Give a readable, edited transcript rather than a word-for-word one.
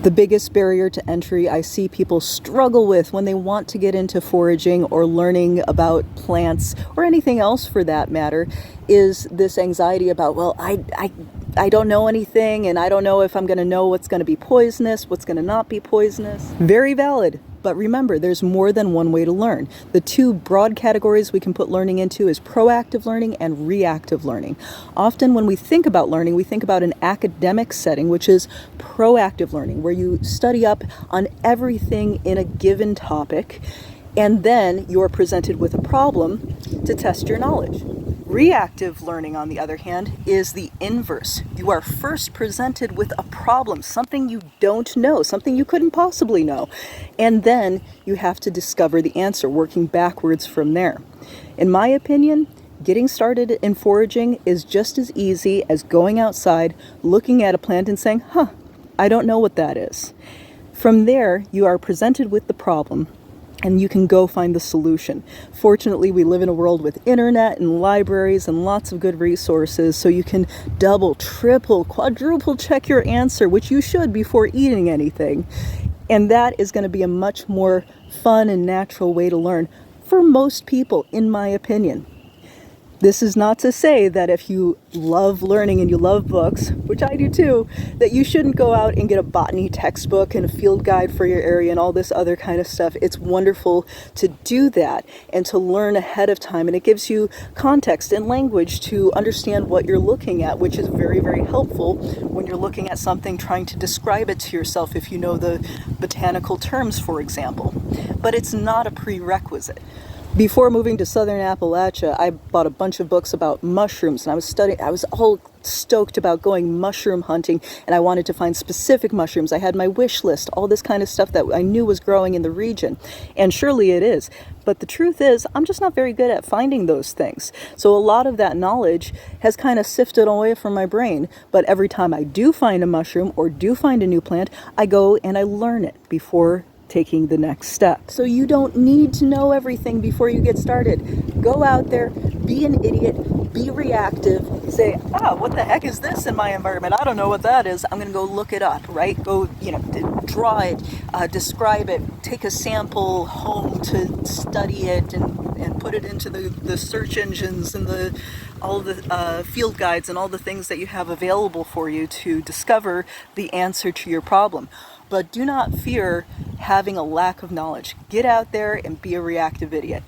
The biggest barrier to entry I see people struggle with when they want to get into foraging or learning about plants or anything else for that matter is this anxiety about, well, I don't know anything, and I don't know if I'm going to know what's going to be poisonous, what's going to not be poisonous. Very valid. But remember, there's more than one way to learn. The two broad categories we can put learning into is proactive learning and reactive learning. Often when we think about learning, we think about an academic setting, which is proactive learning, where you study up on everything in a given topic, and then you're presented with a problem to test your knowledge. Reactive learning, on the other hand, is the inverse. You are first presented with a problem, something you don't know, something you couldn't possibly know, and then you have to discover the answer, working backwards from there. In my opinion, getting started in foraging is just as easy as going outside, looking at a plant and saying, I don't know what that is. From there, you are presented with the problem, and you can go find the solution. Fortunately, we live in a world with internet and libraries and lots of good resources, so you can double, triple, quadruple check your answer, which you should before eating anything. And that is going to be a much more fun and natural way to learn for most people, in my opinion. This is not to say that if you love learning and you love books, which I do too, that you shouldn't go out and get a botany textbook and a field guide for your area and all this other kind of stuff. It's wonderful to do that and to learn ahead of time, and it gives you context and language to understand what you're looking at, which is very, very helpful when you're looking at something, trying to describe it to yourself if you know the botanical terms, for example. But it's not a prerequisite. Before moving to Southern Appalachia, I bought a bunch of books about mushrooms, and I was all stoked about going mushroom hunting, and I wanted to find specific mushrooms. I had my wish list, all this kind of stuff that I knew was growing in the region, and surely it is. But the truth is, I'm just not very good at finding those things. So a lot of that knowledge has kind of sifted away from my brain, but every time I do find a mushroom or do find a new plant, I go and I learn it before taking the next step. So you don't need to know everything before you get started. Go out there, be an idiot, be reactive, say, what the heck is this in my environment? I don't know what that is. I'm going to go look it up, right? Go, draw it, describe it, take a sample home to study it and put it into the search engines and all the field guides and all the things that you have available for you to discover the answer to your problem. But do not fear having a lack of knowledge. Get out there and be a reactive idiot.